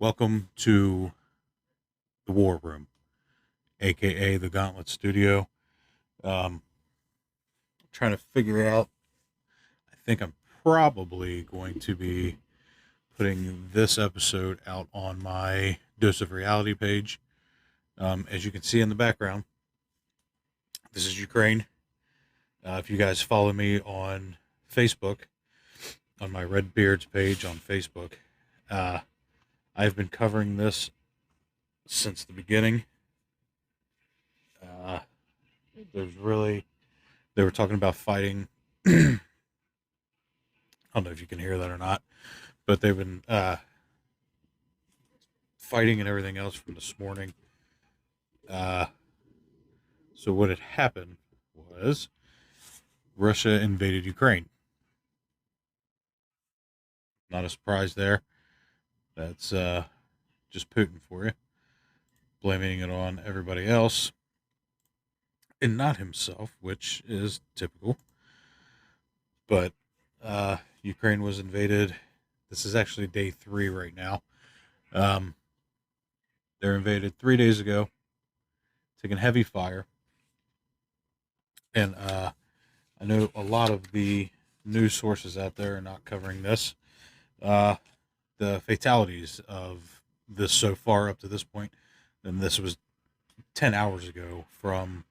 Welcome to the War Room, aka the Gauntlet Studio. Um, Trying to figure out. I think I'm probably going to be putting this episode out on my Dose of Reality page. As you can see in the background, this is Ukraine. If you guys follow me on Facebook, on my Red Beards page on Facebook, uh, I've been covering this since the beginning. Uh, there's really They were talking about fighting. I don't know if you can hear that or not, but they've been fighting and everything else from this morning. Uh, so what had happened was Russia invaded Ukraine. Not a surprise there. That's just Putin for you, blaming it on everybody else and not himself, which is typical. But Ukraine was invaded. This is actually day 3 right now. Um, they're invaded 3 days ago, taking heavy fire. And I know a lot of the news sources out there are not covering this. Uh, the fatalities of this so far up to this point, and this was 10 hours ago from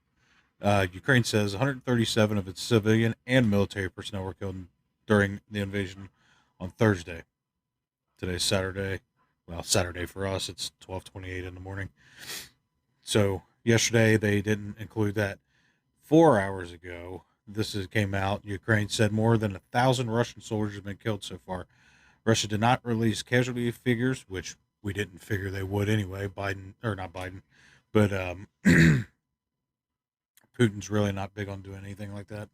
Ukraine says 137 of its civilian and military personnel were killed during the invasion on Thursday. Today's Saturday. Well, Saturday for us, it's 12:28 in the morning. So yesterday they didn't include that. 4 hours ago, came out. Ukraine said more than 1,000 Russian soldiers have been killed so far. Russia did not release casualty figures, which we didn't figure they would anyway. Biden, or not Biden, but Putin's really not big on doing anything like that.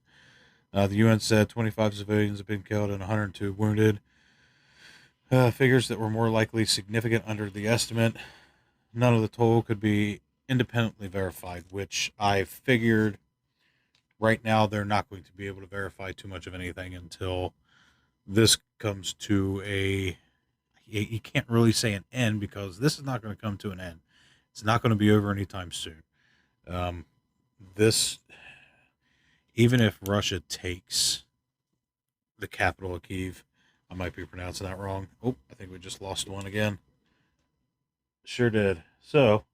The UN said 25 civilians have been killed and 102 wounded. Figures that were more likely significant under the estimate. None of the total could be independently verified, which I figured right now they're not going to be able to verify too much of anything until this comes to you can't really say an end, because this is not going to come to an end. It's not going to be over anytime soon. This, even if Russia takes the capital of Kyiv, I might be pronouncing that wrong. Oh, I think we just lost one again. Sure did. So,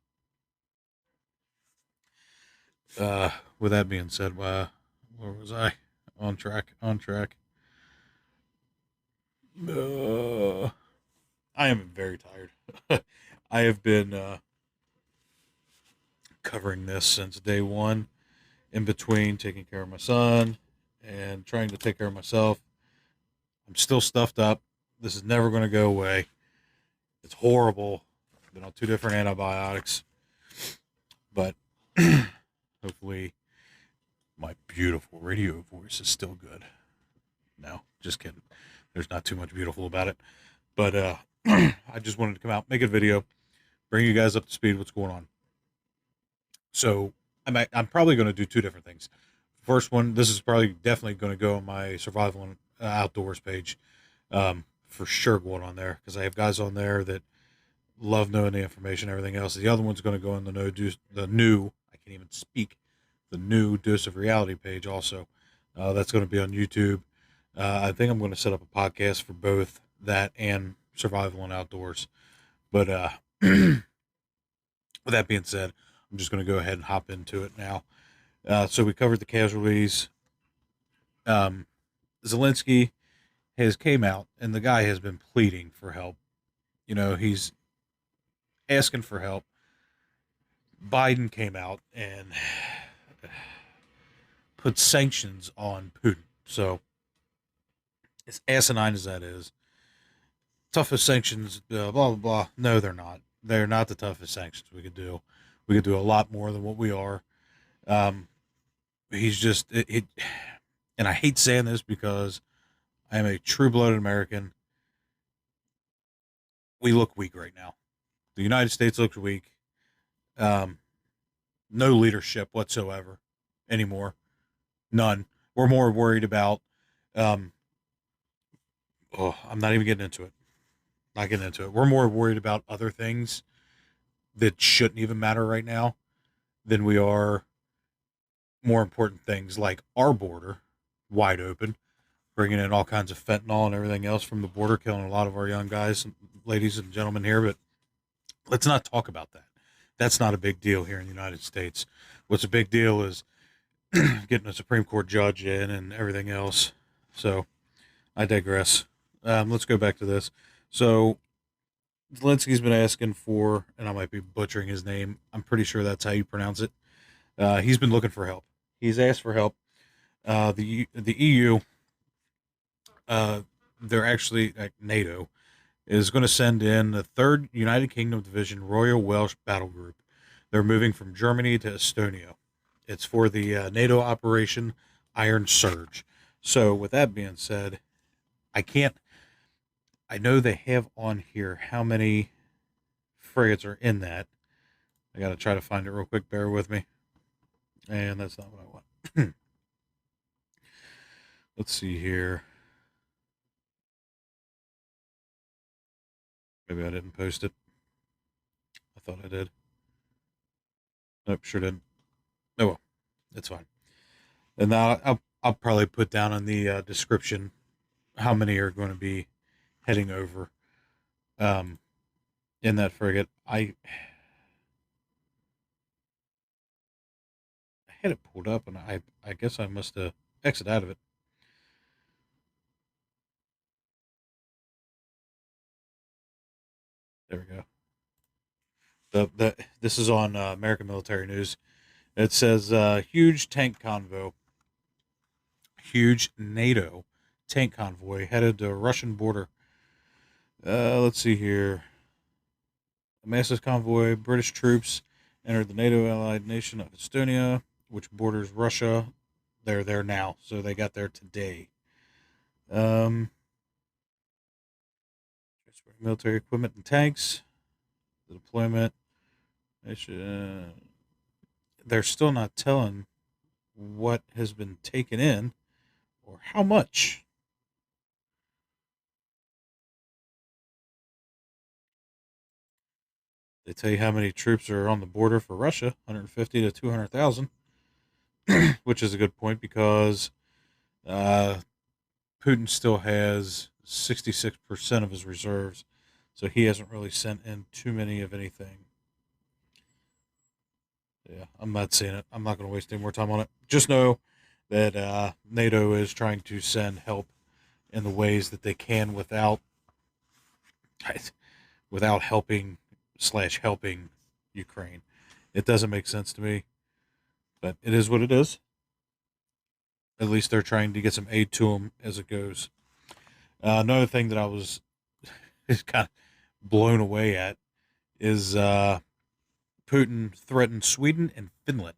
with that being said, where was I? On track. I am very tired. I have been covering this since day one, in between taking care of my son and trying to take care of myself. I'm still stuffed up. This is never going to go away. It's horrible. I've been on 2 different antibiotics, but hopefully my beautiful radio voice is still good. No, just kidding. There's not too much beautiful about it. But I just wanted to come out, make a video, bring you guys up to speed what's going on. So I'm probably going to do 2 different things. First one, this is probably definitely going to go on my survival and outdoors page, for sure, going on there, because I have guys on there that love knowing the information, everything else. The other one's going to go on the new, I can't even speak, the new Dose of Reality page also. That's going to be on YouTube. I think I'm going to set up a podcast for both that and survival and outdoors. But with that being said, I'm just going to go ahead and hop into it now. So we covered the casualties. Zelensky has came out, and the guy has been pleading for help. He's asking for help. Biden came out and put sanctions on Putin. So, as asinine as that is, toughest sanctions, blah, blah, blah. No, they're not. They're not the toughest sanctions we could do. We could do a lot more than what we are. He's just, and I hate saying this because I am a true-blooded American. We look weak right now. The United States looks weak. No leadership whatsoever anymore. None. We're more worried about, I'm not even getting into it. Not getting into it. We're more worried about other things that shouldn't even matter right now than we are more important things like our border wide open, bringing in all kinds of fentanyl and everything else from the border, killing a lot of our young guys, and ladies and gentlemen here. But let's not talk about that. That's not a big deal here in the United States. What's a big deal is getting a Supreme Court judge in and everything else. So I digress. Let's go back to this. So Zelensky's been asking for, and I might be butchering his name. I'm pretty sure that's how you pronounce it. He's been looking for help. He's asked for help. The EU, uh, they're actually NATO is going to send in the third United Kingdom Division Royal Welsh Battle Group. They're moving from Germany to Estonia. It's for the NATO Operation Iron Surge. So, with that being said, I can't. I know they have on here how many frigates are in that. I got to try to find it real quick. Bear with me. And that's not what I want. Let's see here. Maybe I didn't post it. I thought I did. Nope, sure didn't. Oh well, it's fine. And now I'll probably put down in the description how many are going to be heading over um, in that frigate. I had it pulled up, and I guess I must have exited out of it. There we go. This is on American Military News. It says huge NATO tank convoy headed to Russian border. Let's see here. A massive convoy, British troops entered the NATO allied nation of Estonia, which borders Russia. They're there now, so they got there today. Um, Military equipment and tanks. The deployment. They're still not telling what has been taken in or how much. They tell you how many troops are on the border for Russia, 150 to 200,000, which is a good point because uh, Putin still has 66% of his reserves, so he hasn't really sent in too many of anything. Yeah, I'm not seeing it. I'm not going to waste any more time on it. Just know that NATO is trying to send help in the ways that they can without helping Ukraine. It doesn't make sense to me, but it is what it is. At least they're trying to get some aid to them as it goes. Another thing that I was kind of blown away at is Putin threatened Sweden and Finland.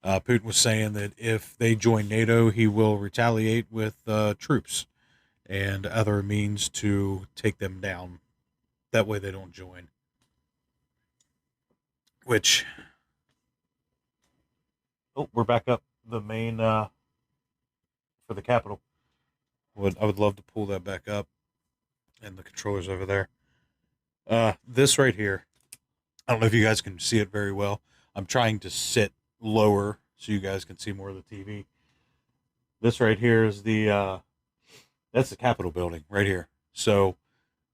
Putin was saying that if they join NATO, he will retaliate with troops and other means to take them down. That way they don't join. Which, oh, we're back up the main for the capital. I would love to pull that back up and the controllers over there. This right here, I don't know if you guys can see it very well. I'm trying to sit lower so you guys can see more of the TV. This right here is that's the Capitol building right here. So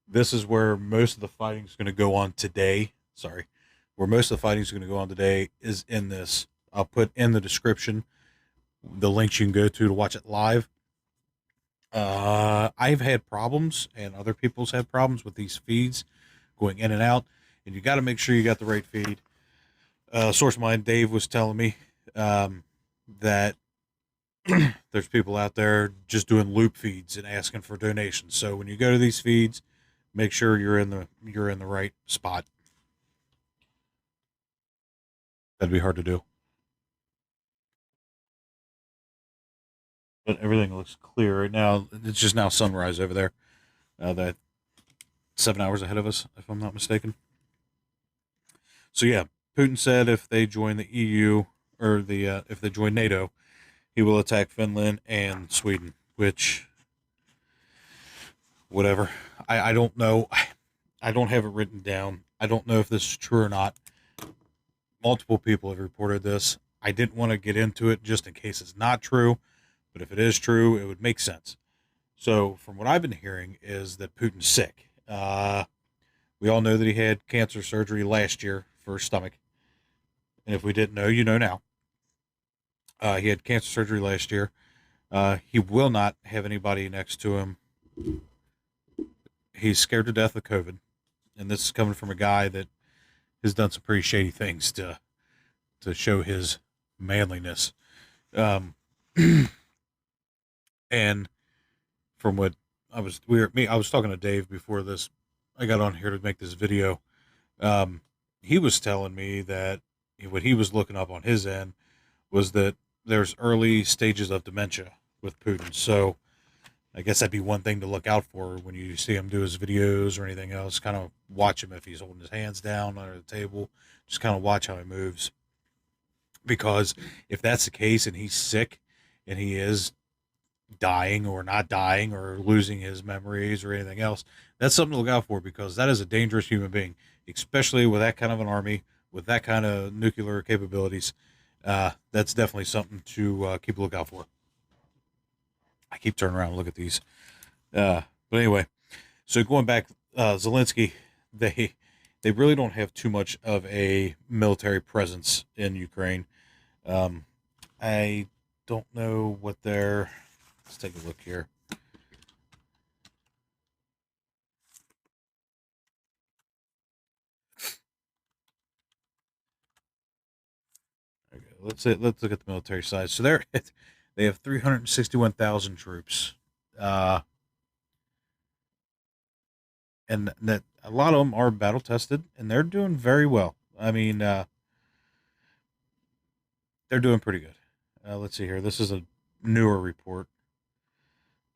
this is where most of the fighting is going to go on today. Sorry, where most of the fighting is going to go on today is in this. I'll put in the description the links you can go to watch it live. I've had problems, and other people's had problems with these feeds going in and out, and you got to make sure you got the right feed. Source of mine, Dave, was telling me that there's people out there just doing loop feeds and asking for donations. So when you go to these feeds, make sure you're in the right spot. That'd be hard to do. But everything looks clear right now. It's just now sunrise over there. That 7 hours ahead of us, if I'm not mistaken. So yeah, Putin said if they join the EU or if they join NATO, he will attack Finland and Sweden, which whatever. I don't know. I don't have it written down. I don't know if this is true or not. Multiple people have reported this. I didn't want to get into it just in case it's not true, but if it is true, it would make sense. So, from what I've been hearing, is that Putin's sick. We all know that he had cancer surgery last year for his stomach, and if we didn't know, you know now. He had cancer surgery last year. He will not have anybody next to him. He's scared to death of COVID, and this is coming from a guy that has done some pretty shady things to show his manliness. Um, and from what I was talking to Dave before this. I got on here to make this video. Um, he was telling me that what he was looking up on his end was that there's early stages of dementia with Putin. So I guess that'd be one thing to look out for when you see him do his videos or anything else. Kind of watch him if he's holding his hands down under the table. Just kind of watch how he moves. Because if that's the case and he's sick and he is dying or not dying or losing his memories or anything else, that's something to look out for, because that is a dangerous human being, especially with that kind of an army, with that kind of nuclear capabilities. That's definitely something to keep a lookout for. I keep turning around and look at these. But anyway, so going back, Zelensky, they really don't have too much of a military presence in Ukraine. I don't know what they're. Let's take a look here. Okay, let's look at the military side. So they have 361,000 troops, uh, and that a lot of them are battle tested, and they're doing very well. I mean, they're doing pretty good. Let's see here. This is a newer report.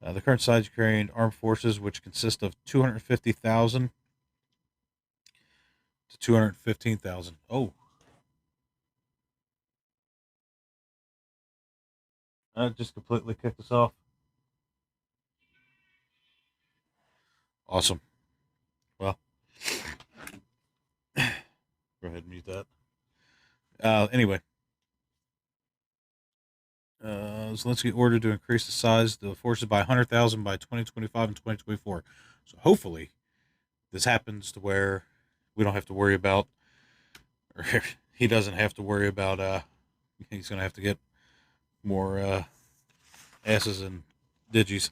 The current size of Ukraine armed forces, which consist of 250,000 to 215,000. Oh, that just completely kicked us off. Awesome. Well, go ahead and mute that. Anyway, Zelensky ordered to increase the size of the forces by 100,000 by 2025 and 2024. So hopefully this happens to where we don't have to worry about, or he doesn't have to worry about, he's going to have to get more asses and digis.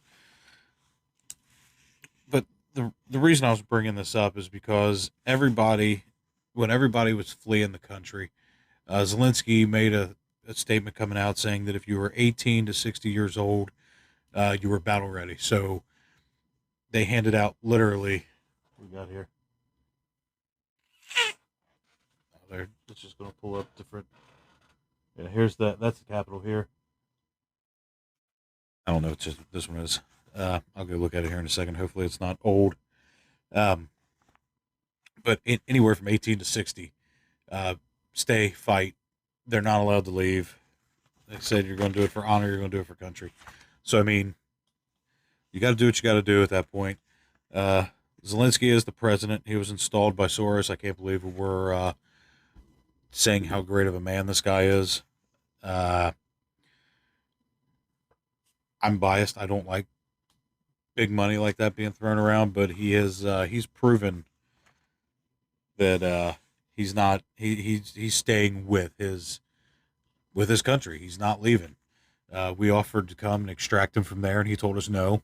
But the reason I was bringing this up is because when everybody was fleeing the country, Zelensky made a statement coming out saying that if you were 18 to 60 years old, you were battle ready. So they handed out literally. What we got here. Oh, there, it's just going to pull up different. Yeah, here's that's the capital here. I don't know. It's just this one is. I'll go look at it here in a second. Hopefully, it's not old. Um, but anywhere from 18 to 60, stay, fight. They're not allowed to leave. They said you're going to do it for honor. You're going to do it for country. So I mean, you got to do what you got to do at that point. Uh, Zelensky is the president. He was installed by Soros. I can't believe we're saying how great of a man this guy is. Uh, I'm biased. I don't like big money like that being thrown around, but he's proven that he's not he's staying with his country. He's not leaving. We offered to come and extract him from there, and he told us no.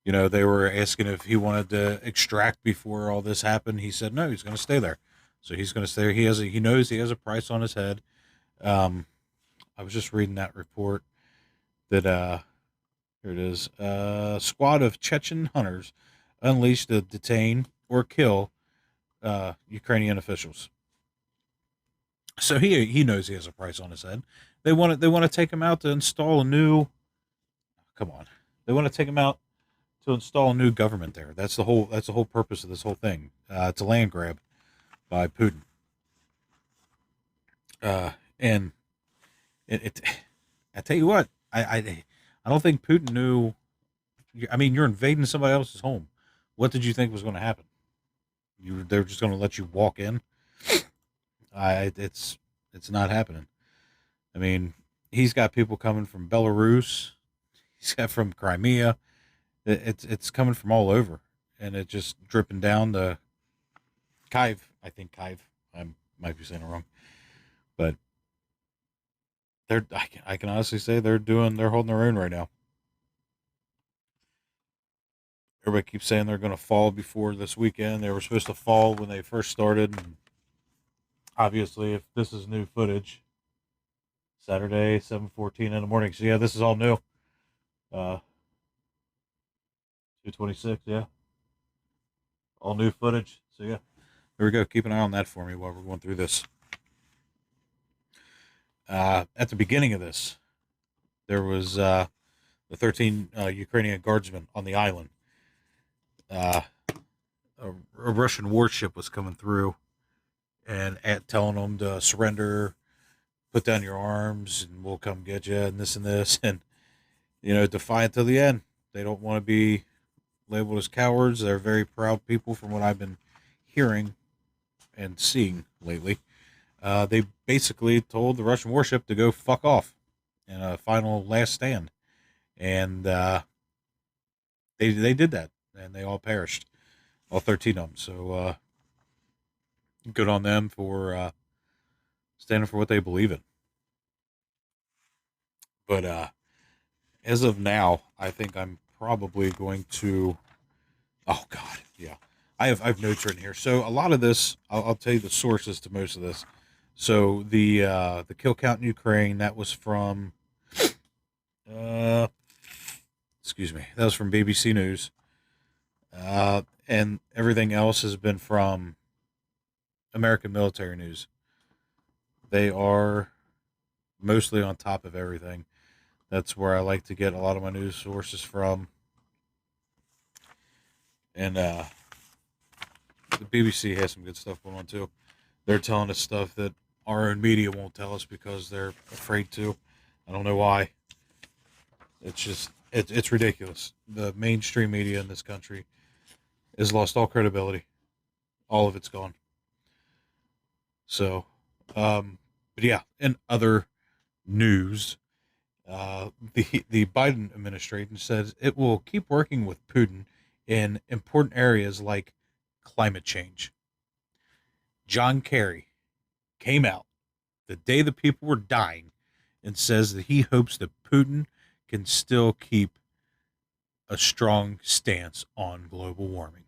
You know, they were asking if he wanted to extract before all this happened. He said no. He's going to stay there. So he's going to stay there. He knows he has a price on his head. Um, I was just reading that report that here it is. A squad of Chechen hunters unleashed to detain or kill Ukrainian officials. So he knows he has a price on his head. They want to take him out to install a new. Come on, they want to take him out to install a new government there. That's the whole purpose of this whole thing. It's a land grab by Putin. And it I tell you what, I don't think Putin knew I mean, you're invading somebody else's home. What did you think was going to happen? They're just going to let you walk in? It's not happening. I mean, he's got people coming from Belarus. He's got from Crimea. It's coming from all over, and it just dripping down the Kyiv. I think Kyiv. I might be saying it wrong, but I can honestly say they're holding their own right now. Everybody keeps saying they're going to fall before this weekend. They were supposed to fall when they first started. And obviously, if this is new footage, Saturday 7:14 in the morning. So yeah, this is all new. 2:26. Yeah, all new footage. So yeah, there we go. Keep an eye on that for me while we're going through this. At the beginning of this, there was the 13 Ukrainian guardsmen on the island. Uh, a Russian warship was coming through and telling them to surrender, put down your arms, and we'll come get you, and this and this, and defiant to the end. They don't want to be labeled as cowards. They're very proud people, from what I've been hearing and seeing lately. They basically told the Russian warship to go fuck off in a final last stand, and they did that, and they all perished, all 13 of them. So good on them for standing for what they believe in. But as of now, I think I'm probably going to. Oh God, yeah. I have notes written here. So a lot of this, I'll tell you the sources to most of this. So the kill count in Ukraine, that was from uh excuse me, that was from BBC News. And everything else has been from American military news. They are mostly on top of everything. That's where I like to get a lot of my news sources from. And the BBC has some good stuff going on too. They're telling us stuff that our own media won't tell us because they're afraid to. I don't know why. It's just it's ridiculous. The mainstream media in this country has lost all credibility. All of it's gone. So, but yeah, in other news, the Biden administration says it will keep working with Putin in important areas like climate change. John Kerry came out the day the people were dying and says that he hopes that Putin can still keep a strong stance on global warming.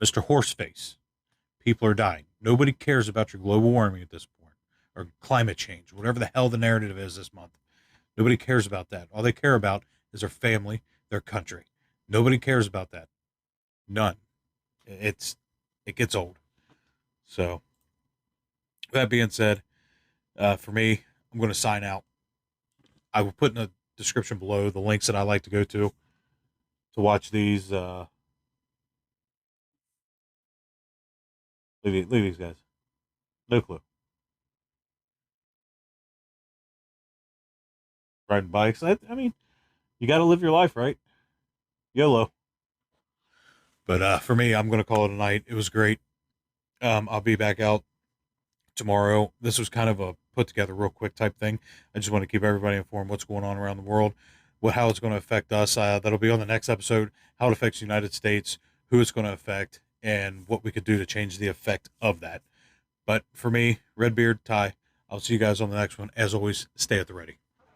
Mr. Horseface, people are dying. Nobody cares about your global warming at this point, or climate change, whatever the hell the narrative is this month. Nobody cares about that. All they care about is their family, their country. Nobody cares about that. None. It gets old. So, that being said, for me, I'm going to sign out. I will put in the description below the links that I like to go to watch these. Leave these guys. No clue. Riding bikes. I mean, you got to live your life, right? YOLO. But for me, I'm going to call it a night. It was great. I'll be back out tomorrow. This was kind of a put together real quick type thing. I just want to keep everybody informed what's going on around the world, how it's going to affect us. That'll be on the next episode, how it affects the United States, who it's going to affect, and what we could do to change the effect of that. But for me, Redbeard, Ty, I'll see you guys on the next one. As always, stay at the ready.